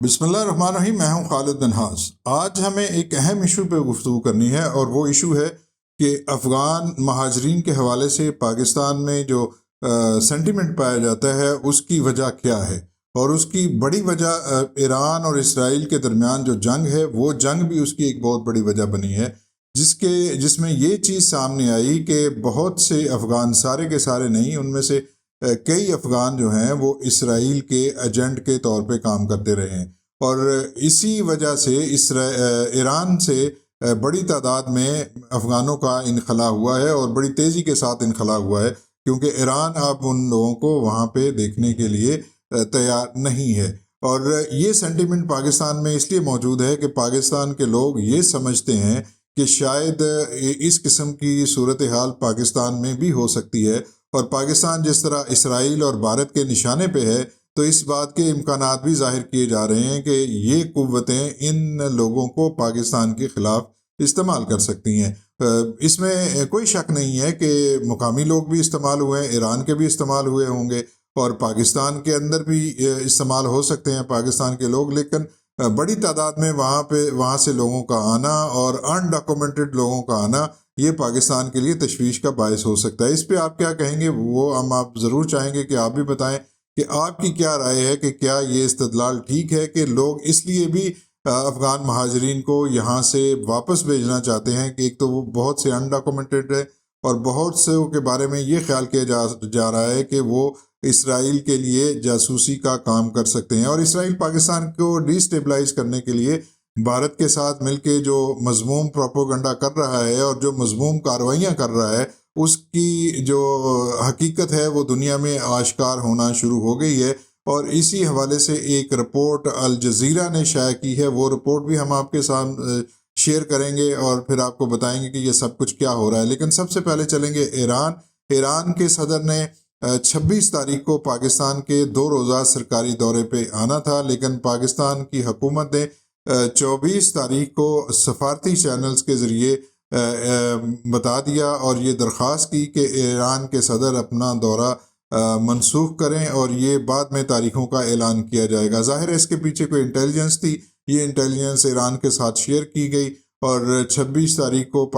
بسم اللہ الرحمن الرحیم۔ میں ہوں خالد منہاس۔ آج ہمیں ایک اہم ایشو پہ گفتگو کرنی ہے، اور وہ ایشو ہے کہ افغان مہاجرین کے حوالے سے پاکستان میں جو سینٹیمنٹ پایا جاتا ہے اس کی وجہ کیا ہے، اور اس کی بڑی وجہ ایران اور اسرائیل کے درمیان جو جنگ ہے وہ جنگ بھی اس کی ایک بہت بڑی وجہ بنی ہے، جس میں یہ چیز سامنے آئی کہ بہت سے افغان، سارے کے سارے نہیں، ان میں سے کئی افغان جو ہیں وہ اسرائیل کے ایجنٹ کے طور پہ کام کرتے رہے ہیں، اور اسی وجہ سے ایران سے بڑی تعداد میں افغانوں کا انخلا ہوا ہے، اور بڑی تیزی کے ساتھ انخلا ہوا ہے، کیونکہ ایران اب ان لوگوں کو وہاں پہ دیکھنے کے لیے تیار نہیں ہے۔ اور یہ سینٹیمنٹ پاکستان میں اس لیے موجود ہے کہ پاکستان کے لوگ یہ سمجھتے ہیں کہ شاید اس قسم کی صورتحال پاکستان میں بھی ہو سکتی ہے، اور پاکستان جس طرح اسرائیل اور بھارت کے نشانے پہ ہے، تو اس بات کے امکانات بھی ظاہر کیے جا رہے ہیں کہ یہ قوتیں ان لوگوں کو پاکستان کے خلاف استعمال کر سکتی ہیں۔ اس میں کوئی شک نہیں ہے کہ مقامی لوگ بھی استعمال ہوئے ہیں، ایران کے بھی استعمال ہوئے ہوں گے، اور پاکستان کے اندر بھی استعمال ہو سکتے ہیں پاکستان کے لوگ، لیکن بڑی تعداد میں وہاں سے لوگوں کا آنا اور انڈاکومنٹڈ لوگوں کا آنا یہ پاکستان کے لیے تشویش کا باعث ہو سکتا ہے۔ اس پہ آپ کیا کہیں گے، وہ ہم آپ ضرور چاہیں گے کہ آپ بھی بتائیں کہ آپ کی کیا رائے ہے، کہ کیا یہ استدلال ٹھیک ہے کہ لوگ اس لیے بھی افغان مہاجرین کو یہاں سے واپس بھیجنا چاہتے ہیں کہ ایک تو وہ بہت سے انڈاکومنٹڈ ہے، اور بہت سے کے بارے میں یہ خیال کیا جا رہا ہے کہ وہ اسرائیل کے لیے جاسوسی کا کام کر سکتے ہیں، اور اسرائیل پاکستان کو ڈی اسٹیبلائز کرنے کے لیے بھارت کے ساتھ مل کے جو مذموم پروپوگنڈا کر رہا ہے اور جو مذموم کارروائیاں کر رہا ہے، اس کی جو حقیقت ہے وہ دنیا میں آشکار ہونا شروع ہو گئی ہے۔ اور اسی حوالے سے ایک رپورٹ الجزیرہ نے شائع کی ہے، وہ رپورٹ بھی ہم آپ کے ساتھ شیئر کریں گے، اور پھر آپ کو بتائیں گے کہ یہ سب کچھ کیا ہو رہا ہے۔ لیکن سب سے پہلے چلیں گے ایران کے صدر نے 26 تاریخ کو پاکستان کے 2 روزہ سرکاری دورے پہ آنا تھا، لیکن پاکستان کی حکومت نے 24 تاریخ کو سفارتی چینلز کے ذریعے بتا دیا اور یہ درخواست کی کہ ایران کے صدر اپنا دورہ منسوخ کریں، اور یہ بعد میں تاریخوں کا اعلان کیا جائے گا۔ ظاہر ہے اس کے پیچھے کوئی انٹیلیجنس تھی، یہ انٹیلیجنس ایران کے ساتھ شیئر کی گئی، اور 26 تاریخ کو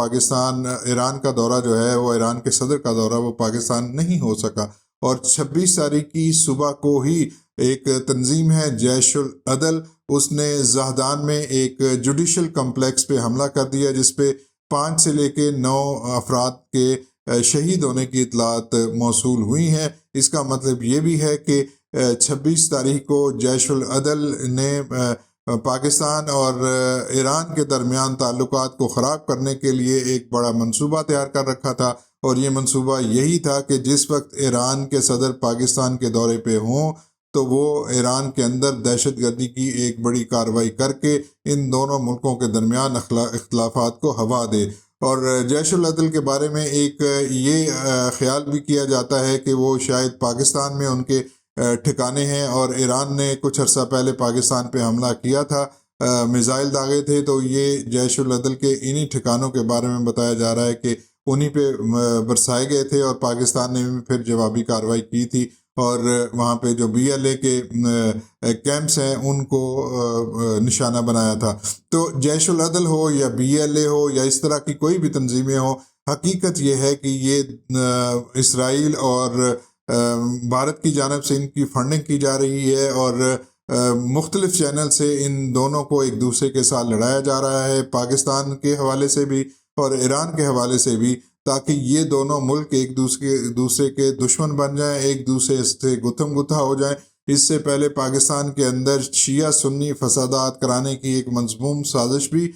ایران کا دورہ جو ہے، وہ ایران کے صدر کا دورہ وہ پاکستان نہیں ہو سکا، اور 26 تاریخ کی صبح کو ہی ایک تنظیم ہے جیش العدل، اس نے زاہدان میں ایک جوڈیشل کمپلیکس پہ حملہ کر دیا، جس پہ 5 سے لے کے 9 افراد کے شہید ہونے کی اطلاعات موصول ہوئی ہیں۔ اس کا مطلب یہ بھی ہے کہ 26 تاریخ کو جیش العدل نے پاکستان اور ایران کے درمیان تعلقات کو خراب کرنے کے لیے ایک بڑا منصوبہ تیار کر رکھا تھا، اور یہ منصوبہ یہی تھا کہ جس وقت ایران کے صدر پاکستان کے دورے پہ ہوں تو وہ ایران کے اندر دہشت گردی کی ایک بڑی کارروائی کر کے ان دونوں ملکوں کے درمیان اختلافات کو ہوا دے۔ اور جیش العدل کے بارے میں ایک یہ خیال بھی کیا جاتا ہے کہ وہ شاید پاکستان میں ان کے ٹھکانے ہیں، اور ایران نے کچھ عرصہ پہلے پاکستان پہ حملہ کیا تھا، میزائل داغے تھے، تو یہ جیش العدل کے انہی ٹھکانوں کے بارے میں بتایا جا رہا ہے کہ انہی پہ برسائے گئے تھے، اور پاکستان نے پھر جوابی کارروائی کی تھی، اور وہاں پہ جو بی ایل اے کے کیمپس ہیں ان کو نشانہ بنایا تھا۔ تو جیش العدل ہو یا بی ایل اے ہو یا اس طرح کی کوئی بھی تنظیمیں ہوں، حقیقت یہ ہے کہ یہ اسرائیل اور بھارت کی جانب سے ان کی فنڈنگ کی جا رہی ہے، اور مختلف چینل سے ان دونوں کو ایک دوسرے کے ساتھ لڑایا جا رہا ہے، پاکستان کے حوالے سے بھی اور ایران کے حوالے سے بھی، تاکہ یہ دونوں ملک ایک دوسرے کے دشمن بن جائیں، ایک دوسرے سے گتھم گتھا ہو جائیں۔ اس سے پہلے پاکستان کے اندر شیعہ سنی فسادات کرانے کی ایک مذموم سازش بھی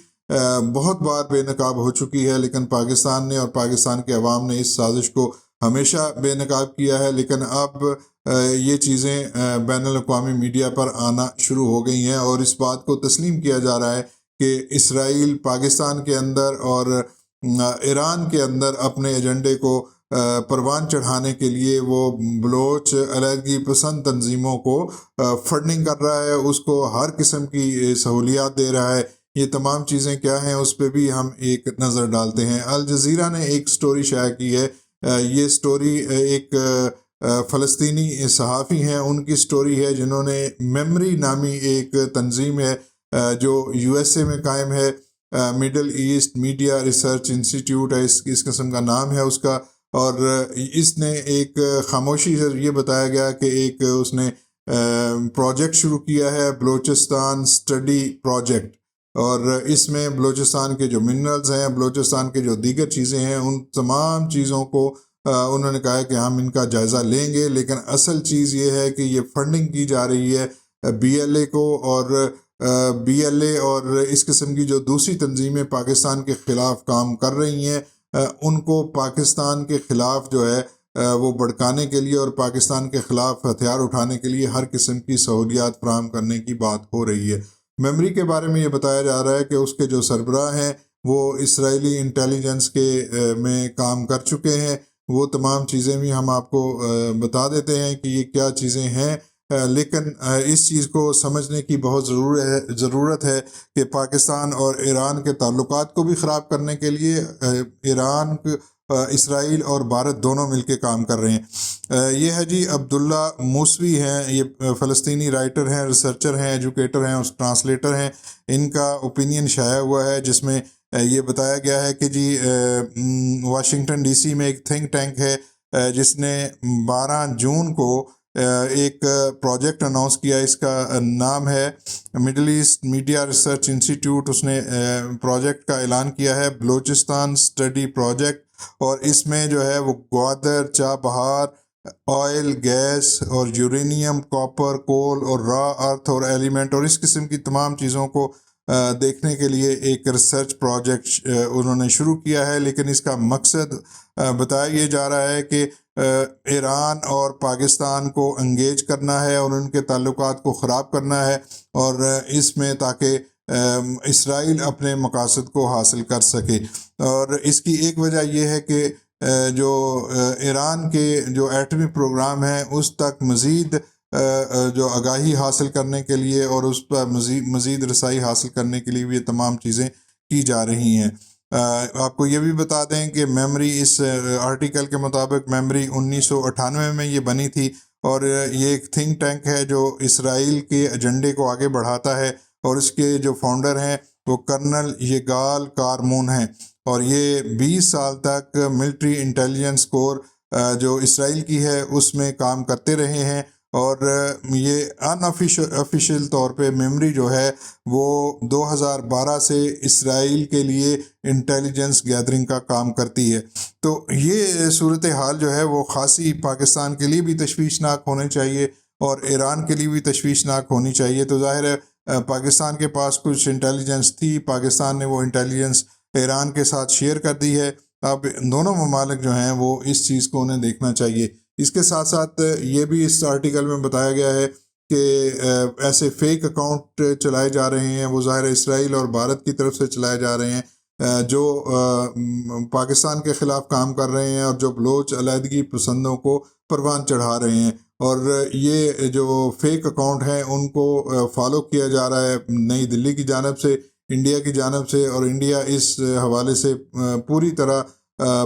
بہت بار بے نقاب ہو چکی ہے، لیکن پاکستان نے اور پاکستان کے عوام نے اس سازش کو ہمیشہ بے نقاب کیا ہے۔ لیکن اب یہ چیزیں بین الاقوامی میڈیا پر آنا شروع ہو گئی ہیں، اور اس بات کو تسلیم کیا جا رہا ہے کہ اسرائیل پاکستان کے اندر اور ایران کے اندر اپنے ایجنڈے کو پروان چڑھانے کے لیے وہ بلوچ علیحدگی پسند تنظیموں کو فنڈنگ کر رہا ہے، اس کو ہر قسم کی سہولیات دے رہا ہے۔ یہ تمام چیزیں کیا ہیں اس پہ بھی ہم ایک نظر ڈالتے ہیں۔ الجزیرہ نے ایک سٹوری شائع کی ہے، یہ سٹوری ایک فلسطینی صحافی ہیں، ان کی سٹوری ہے، جنہوں نے میمری نامی ایک تنظیم ہے جو USA میں قائم ہے، Middle East media research institute ہے، اس قسم کا نام ہے اس کا. اور اس نے ایک خاموشی سے یہ بتایا گیا کہ ایک اس نے پروجیکٹ شروع کیا ہے، بلوچستان اسٹڈی پروجیکٹ. اور اس میں بلوچستان کے جو منرلز ہیں، بلوچستان کے جو دیگر چیزیں ہیں، ان تمام چیزوں کو انہوں نے کہا ہے کہ ہم ان کا جائزہ لیں گے. لیکن اصل چیز یہ ہے کہ یہ فنڈنگ کی جا رہی ہے BLA کو، اور BLA اور اس قسم کی جو دوسری تنظیمیں پاکستان کے خلاف کام کر رہی ہیں، ان کو پاکستان کے خلاف جو ہے وہ بھڑکانے کے لیے اور پاکستان کے خلاف ہتھیار اٹھانے کے لیے ہر قسم کی سہولیات فراہم کرنے کی بات ہو رہی ہے. میمری کے بارے میں یہ بتایا جا رہا ہے کہ اس کے جو سربراہ ہیں وہ اسرائیلی انٹیلیجنس کے میں کام کر چکے ہیں. وہ تمام چیزیں بھی ہم آپ کو بتا دیتے ہیں کہ یہ کیا چیزیں ہیں. لیکن اس چیز کو سمجھنے کی بہت ضرورت ہے کہ پاکستان اور ایران کے تعلقات کو بھی خراب کرنے کے لیے ایران، اسرائیل اور بھارت دونوں مل کے کام کر رہے ہیں. یہ ہے جی عبداللہ موسوی ہیں، یہ فلسطینی رائٹر ہیں، ریسرچر ہیں، ایجوکیٹر ہیں، ٹرانسلیٹر ہیں. ان کا اوپینین شائع ہوا ہے جس میں یہ بتایا گیا ہے کہ جی واشنگٹن DC میں ایک تھنک ٹینک ہے جس نے 12 جون کو ایک پروجیکٹ اناؤنس کیا. اس کا نام ہے Middle East media research Institute. اس نے پروجیکٹ کا اعلان کیا ہے بلوچستان اسٹڈی پروجیکٹ، اور اس میں جو ہے وہ گوادر، چابہار، آئل، گیس اور یورینیم، کاپر، کول اور را ارتھ اور ایلیمنٹ اور اس قسم کی تمام چیزوں کو دیکھنے کے لیے ایک ریسرچ پروجیکٹ انہوں نے شروع کیا ہے. لیکن اس کا مقصد بتایا یہ جا رہا ہے کہ ایران اور پاکستان کو انگیج کرنا ہے اور ان کے تعلقات کو خراب کرنا ہے، اور اس میں تاکہ اسرائیل اپنے مقاصد کو حاصل کر سکے. اور اس کی ایک وجہ یہ ہے کہ جو ایران کے جو ایٹمی پروگرام ہے اس تک مزید جو آگاہی حاصل کرنے کے لیے اور اس پر مزید رسائی حاصل کرنے کے لیے بھی یہ تمام چیزیں کی جا رہی ہیں. آپ کو یہ بھی بتا دیں کہ میمری، اس آرٹیکل کے مطابق میمری 1998 میں یہ بنی تھی، اور یہ ایک تھنک ٹینک ہے جو اسرائیل کے ایجنڈے کو آگے بڑھاتا ہے، اور اس کے جو فاؤنڈر ہیں وہ کرنل یگال کارمون ہیں. اور یہ 20 سال تک ملٹری انٹیلیجنس کور جو اسرائیل کی ہے اس میں کام کرتے رہے ہیں. اور یہ آفیشیل طور پہ میمری جو ہے وہ 2012 سے اسرائیل کے لیے انٹیلیجنس گیدرنگ کا کام کرتی ہے. تو یہ صورتحال جو ہے وہ خاصی پاکستان کے لیے بھی تشویشناک ہونے چاہیے اور ایران کے لیے بھی تشویشناک ہونی چاہیے. تو ظاہر ہے پاکستان کے پاس کچھ انٹیلیجنس تھی، پاکستان نے وہ انٹیلیجنس ایران کے ساتھ شیئر کر دی ہے. اب دونوں ممالک جو ہیں وہ اس چیز کو انہیں دیکھنا چاہیے. اس کے ساتھ ساتھ یہ بھی اس آرٹیکل میں بتایا گیا ہے کہ ایسے فیک اکاؤنٹ چلائے جا رہے ہیں، وہ ظاہر اسرائیل اور بھارت کی طرف سے چلائے جا رہے ہیں، جو پاکستان کے خلاف کام کر رہے ہیں اور جو بلوچ علیحدگی پسندوں کو پروان چڑھا رہے ہیں. اور یہ جو فیک اکاؤنٹ ہیں ان کو فالو کیا جا رہا ہے نئی دلی کی جانب سے، انڈیا کی جانب سے، اور انڈیا اس حوالے سے پوری طرح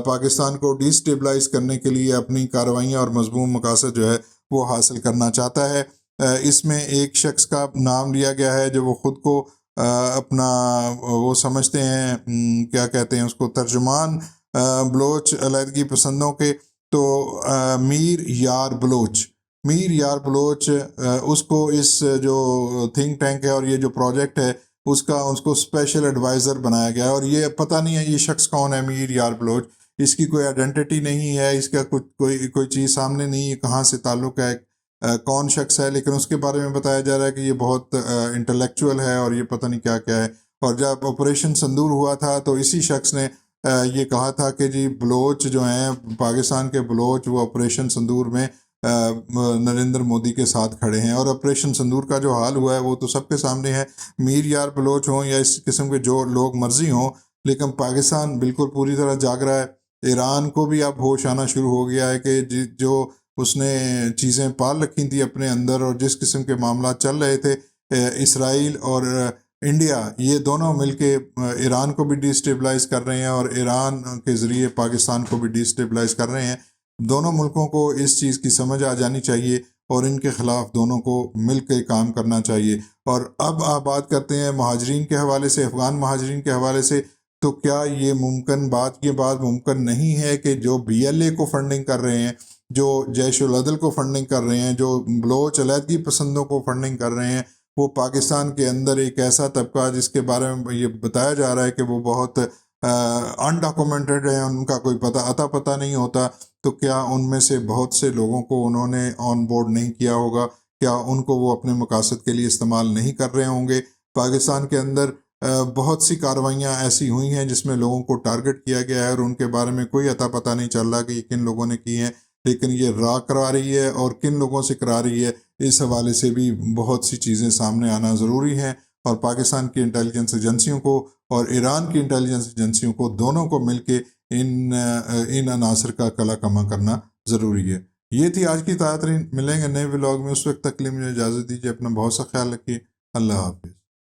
پاکستان کو ڈی سٹیبلائز کرنے کے لیے اپنی کارروائیاں اور مضمون مقاصد جو ہے وہ حاصل کرنا چاہتا ہے. اس میں ایک شخص کا نام لیا گیا ہے جو وہ خود کو اپنا وہ سمجھتے ہیں، کیا کہتے ہیں اس کو، ترجمان بلوچ علیحدگی پسندوں کے. تو میر یار بلوچ اس کو اس جو تھنک ٹینک ہے اور یہ جو پروجیکٹ ہے اس کو اسپیشل ایڈوائزر بنایا گیا ہے. اور یہ پتہ نہیں ہے یہ شخص کون ہے میر یار بلوچ، اس کی کوئی آئیڈینٹی نہیں ہے، اس کا کوئی چیز سامنے نہیں ہے، کہاں سے تعلق ہے، کون شخص ہے. لیکن اس کے بارے میں بتایا جا رہا ہے کہ یہ بہت انٹلیکچوئل ہے اور یہ پتہ نہیں کیا ہے. اور جب آپریشن سندور ہوا تھا تو اسی شخص نے یہ کہا تھا کہ جی بلوچ جو ہیں، پاکستان کے بلوچ، وہ آپریشن سندور میں نریندر مودی کے ساتھ کھڑے ہیں. اور آپریشن سندور کا جو حال ہوا ہے وہ تو سب کے سامنے ہے. میر یار بلوچ ہوں یا اس قسم کے جو لوگ مرضی ہوں، لیکن پاکستان بالکل پوری طرح جاگ رہا ہے. ایران کو بھی اب ہوش آنا شروع ہو گیا ہے کہ جو اس نے چیزیں پال رکھی تھیں اپنے اندر اور جس قسم کے معاملات چل رہے تھے، اسرائیل اور انڈیا یہ دونوں مل کے ایران کو بھی ڈی سٹیبلائز کر رہے ہیں اور ایران کے ذریعے پاکستان کو بھی ڈی سٹیبلائز کر رہے ہیں. دونوں ملکوں کو اس چیز کی سمجھ آ جانی چاہیے اور ان کے خلاف دونوں کو مل کے کام کرنا چاہیے۔ اور اب آپ بات کرتے ہیں مہاجرین کے حوالے سے، افغان مہاجرین کے حوالے سے، تو کیا یہ بات ممکن نہیں ہے کہ جو BLA کو فنڈنگ کر رہے ہیں، جو جیش العدل کو فنڈنگ کر رہے ہیں، جو بلوچ علیحدگی پسندوں کو فنڈنگ کر رہے ہیں، وہ پاکستان کے اندر ایک ایسا طبقہ جس کے بارے میں یہ بتایا جا رہا ہے کہ وہ بہت انڈاکومنٹڈ ہے، ان کا کوئی پتہ نہیں ہوتا، تو کیا ان میں سے بہت سے لوگوں کو انہوں نے آن بورڈ نہیں کیا ہوگا؟ کیا ان کو وہ اپنے مقاصد کے لیے استعمال نہیں کر رہے ہوں گے؟ پاکستان کے اندر بہت سی کارروائیاں ایسی ہوئی ہیں جس میں لوگوں کو ٹارگٹ کیا گیا ہے اور ان کے بارے میں کوئی اتا پتہ نہیں چل رہا کہ یہ کن لوگوں نے کی ہیں، لیکن یہ را کرا رہی ہے اور کن لوگوں سے کرا رہی ہے، اس حوالے سے بھی بہت سی چیزیں سامنے آنا ضروری ہیں، اور پاکستان کی انٹیلیجنس ایجنسیوں کو اور ایران کی انٹیلیجنس ایجنسیوں کو، دونوں کو مل کے ان عناصر کا کلا کما کرنا ضروری ہے۔ یہ تھی آج کی ترین، ملیں گے نئے ولاگ میں، اس وقت تک کے لیے مجھے اجازت دیجیے، اپنا بہت سا خیال رکھیے، اللہ حافظ۔